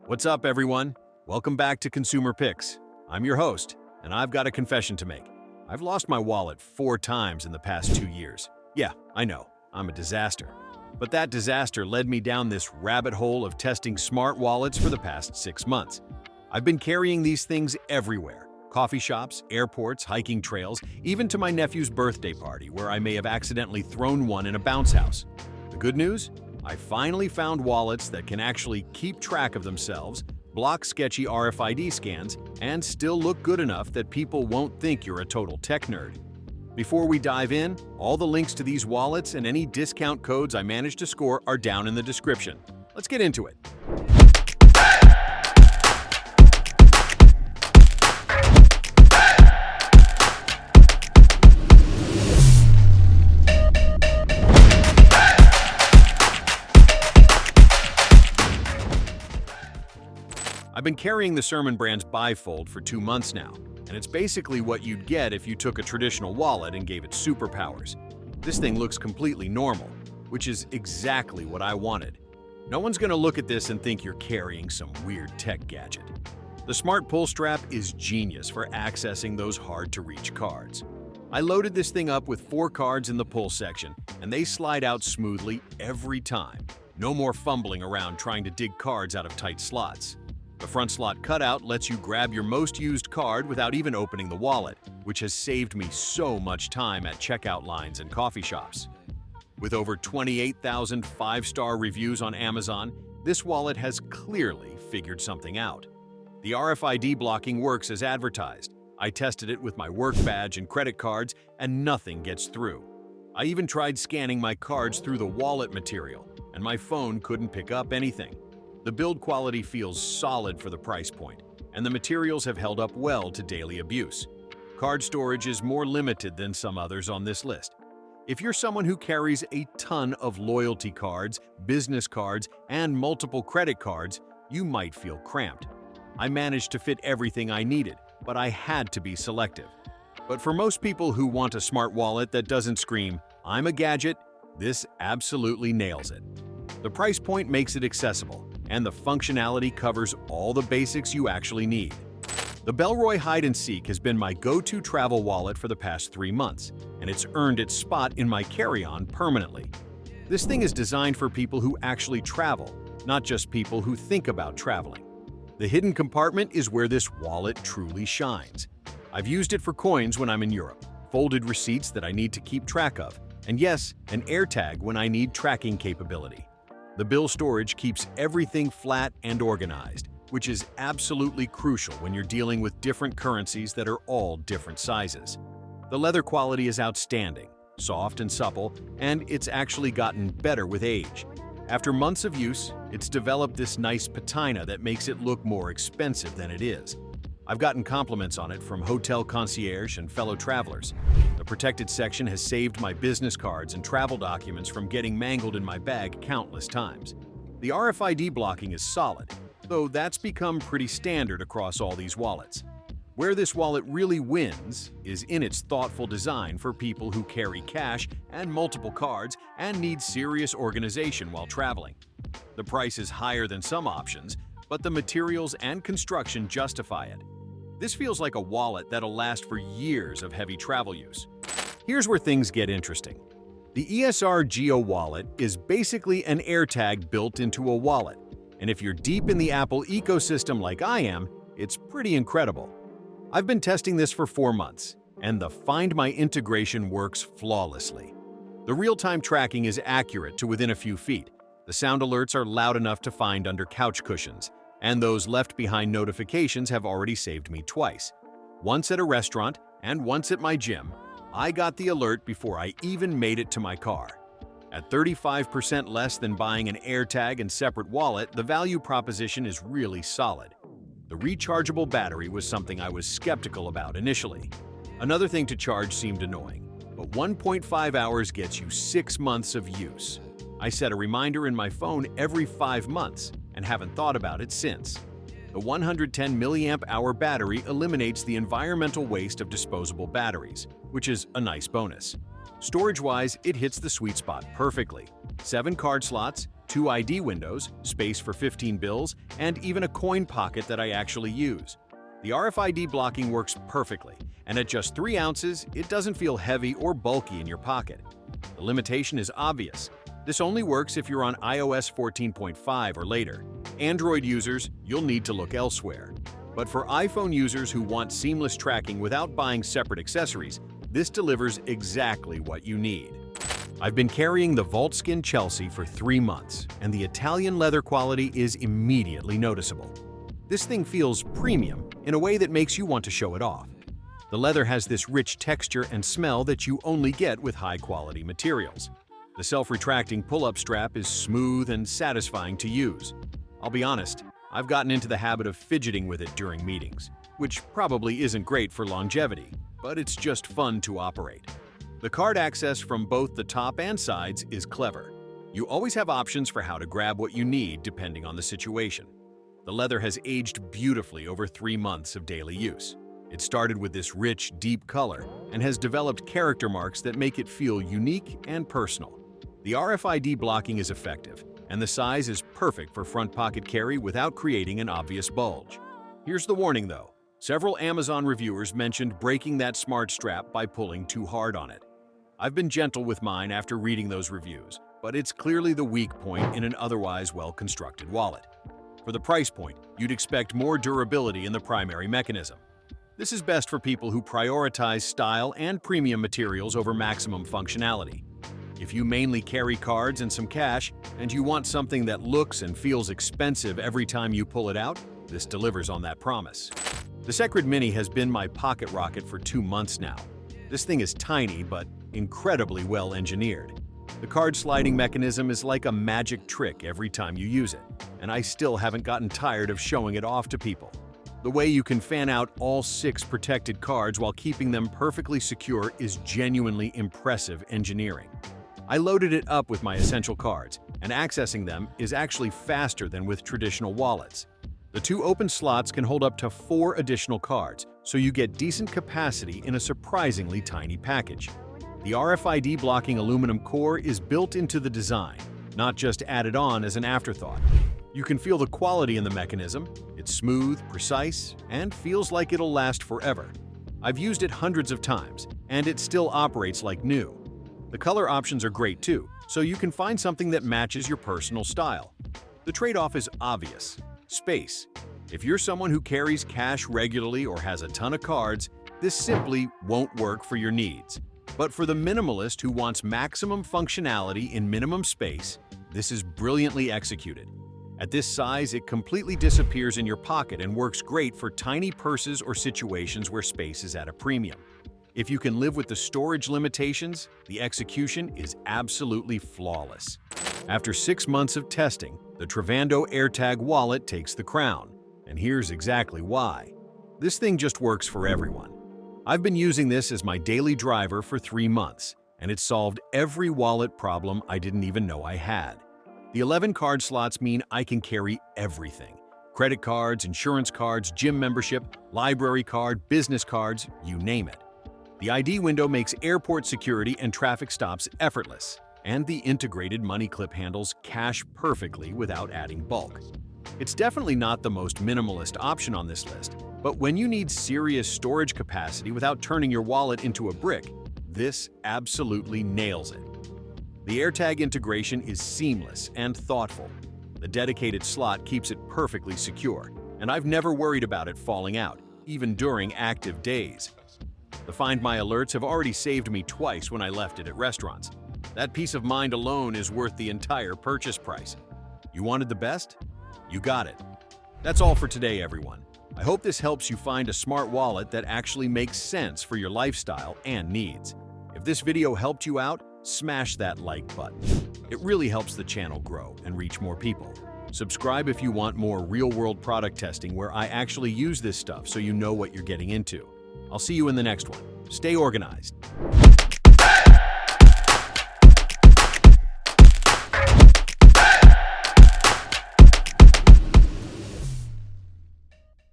What's up, everyone? Welcome back to Consumer Picks. I'm your host, and I've got a confession to make. I've lost my wallet 4 times in the past 2 years. Yeah, I know, I'm a disaster. But that disaster led me down this rabbit hole of testing smart wallets for the past 6 months. I've been carrying these things everywhere. Coffee shops, airports, hiking trails, even to my nephew's birthday party where I may have accidentally thrown one in a bounce house. The good news? I finally found wallets that can actually keep track of themselves, block sketchy RFID scans, and still look good enough that people won't think you're a total tech nerd. Before we dive in, all the links to these wallets and any discount codes I managed to score are down in the description. Let's get into it. I've been carrying the Surman brand's Biffold for 2 months now, and it's basically what you'd get if you took a traditional wallet and gave it superpowers. This thing looks completely normal, which is exactly what I wanted. No one's gonna look at this and think you're carrying some weird tech gadget. The smart pull strap is genius for accessing those hard-to-reach cards. I loaded this thing up with 4 cards in the pull section, and they slide out smoothly every time. No more fumbling around trying to dig cards out of tight slots. The front slot cutout lets you grab your most used card without even opening the wallet, which has saved me so much time at checkout lines and coffee shops. With over 28,000 5-star reviews on Amazon, this wallet has clearly figured something out. The RFID blocking works as advertised. I tested it with my work badge and credit cards, and nothing gets through. I even tried scanning my cards through the wallet material, and my phone couldn't pick up anything. The build quality feels solid for the price point, and the materials have held up well to daily abuse. Card storage is more limited than some others on this list. If you're someone who carries a ton of loyalty cards, business cards, and multiple credit cards, you might feel cramped. I managed to fit everything I needed, but I had to be selective. But for most people who want a smart wallet that doesn't scream, "I'm a gadget," this absolutely nails it. The price point makes it accessible, and the functionality covers all the basics you actually need. The Broy Hidensek has been my go-to travel wallet for the past 3 months, and it's earned its spot in my carry-on permanently. This thing is designed for people who actually travel, not just people who think about traveling. The hidden compartment is where this wallet truly shines. I've used it for coins when I'm in Europe, folded receipts that I need to keep track of, and yes, an AirTag when I need tracking capability. The bill storage keeps everything flat and organized, which is absolutely crucial when you're dealing with different currencies that are all different sizes. The leather quality is outstanding, soft and supple, and it's actually gotten better with age. After months of use, it's developed this nice patina that makes it look more expensive than it is. I've gotten compliments on it from hotel concierge and fellow travelers. The protected section has saved my business cards and travel documents from getting mangled in my bag countless times. The RFID blocking is solid, though that's become pretty standard across all these wallets. Where this wallet really wins is in its thoughtful design for people who carry cash and multiple cards and need serious organization while traveling. The price is higher than some options, but the materials and construction justify it. This feels like a wallet that'll last for years of heavy travel use. Here's where things get interesting. The ESR Geo wallet is basically an AirTag built into a wallet, and if you're deep in the Apple ecosystem like I am, it's pretty incredible. I've been testing this for 4 months, and the Find My integration works flawlessly. The real-time tracking is accurate to within a few feet. The sound alerts are loud enough to find under couch cushions, and those left-behind notifications have already saved me twice. Once at a restaurant and once at my gym, I got the alert before I even made it to my car. At 35% less than buying an AirTag and separate wallet, the value proposition is really solid. The rechargeable battery was something I was skeptical about initially. Another thing to charge seemed annoying, but 1.5 hours gets you 6 months of use. I set a reminder in my phone every 5 months and haven't thought about it since. The 110 mAh battery eliminates the environmental waste of disposable batteries, which is a nice bonus. Storage-wise, it hits the sweet spot perfectly. 7 card slots, 2 ID windows, space for 15 bills, and even a coin pocket that I actually use. The RFID blocking works perfectly, and at just 3 ounces, it doesn't feel heavy or bulky in your pocket. The limitation is obvious. This only works if you're on iOS 14.5 or later. Android users, you'll need to look elsewhere. But for iPhone users who want seamless tracking without buying separate accessories, this delivers exactly what you need. I've been carrying the Voltkin Chelsea for 3 months, and the Italian leather quality is immediately noticeable. This thing feels premium in a way that makes you want to show it off. The leather has this rich texture and smell that you only get with high-quality materials. The self-retracting pull-up strap is smooth and satisfying to use. I'll be honest, I've gotten into the habit of fidgeting with it during meetings, which probably isn't great for longevity, but it's just fun to operate. The card access from both the top and sides is clever. You always have options for how to grab what you need depending on the situation. The leather has aged beautifully over 3 months of daily use. It started with this rich, deep color and has developed character marks that make it feel unique and personal. The RFID blocking is effective, and the size is perfect for front pocket carry without creating an obvious bulge. Here's the warning though. Several Amazon reviewers mentioned breaking that smart strap by pulling too hard on it. I've been gentle with mine after reading those reviews, but it's clearly the weak point in an otherwise well-constructed wallet. For the price point, you'd expect more durability in the primary mechanism. This is best for people who prioritize style and premium materials over maximum functionality. If you mainly carry cards and some cash, and you want something that looks and feels expensive every time you pull it out, this delivers on that promise. The Secret Mini has been my pocket rocket for 2 months now. This thing is tiny, but incredibly well engineered. The card sliding mechanism is like a magic trick every time you use it, and I still haven't gotten tired of showing it off to people. The way you can fan out all 6 protected cards while keeping them perfectly secure is genuinely impressive engineering. I loaded it up with my essential cards, and accessing them is actually faster than with traditional wallets. The 2 open slots can hold up to 4 additional cards, so you get decent capacity in a surprisingly tiny package. The RFID blocking aluminum core is built into the design, not just added on as an afterthought. You can feel the quality in the mechanism. It's smooth, precise, and feels like it'll last forever. I've used it hundreds of times, and it still operates like new. The color options are great too, so you can find something that matches your personal style. The trade-off is obvious: space. If you're someone who carries cash regularly or has a ton of cards, this simply won't work for your needs. But for the minimalist who wants maximum functionality in minimum space, this is brilliantly executed. At this size, it completely disappears in your pocket and works great for tiny purses or situations where space is at a premium. If you can live with the storage limitations, the execution is absolutely flawless. After 6 months of testing, the Trivando AirTag wallet takes the crown, and here's exactly why. This thing just works for everyone. I've been using this as my daily driver for 3 months, and it solved every wallet problem I didn't even know I had. The 11 card slots mean I can carry everything: credit cards, insurance cards, gym membership, library card, business cards, you name it. The ID window makes airport security and traffic stops effortless, and the integrated money clip handles cash perfectly without adding bulk. It's definitely not the most minimalist option on this list, but when you need serious storage capacity without turning your wallet into a brick, this absolutely nails it. The AirTag integration is seamless and thoughtful. The dedicated slot keeps it perfectly secure, and I've never worried about it falling out, even during active days. The Find My alerts have already saved me twice when I left it at restaurants. That peace of mind alone is worth the entire purchase price. You wanted the best? You got it. That's all for today, everyone. I hope this helps you find a smart wallet that actually makes sense for your lifestyle and needs. If this video helped you out, smash that like button. It really helps the channel grow and reach more people. Subscribe if you want more real-world product testing where I actually use this stuff so you know what you're getting into. I'll see you in the next one. Stay organized.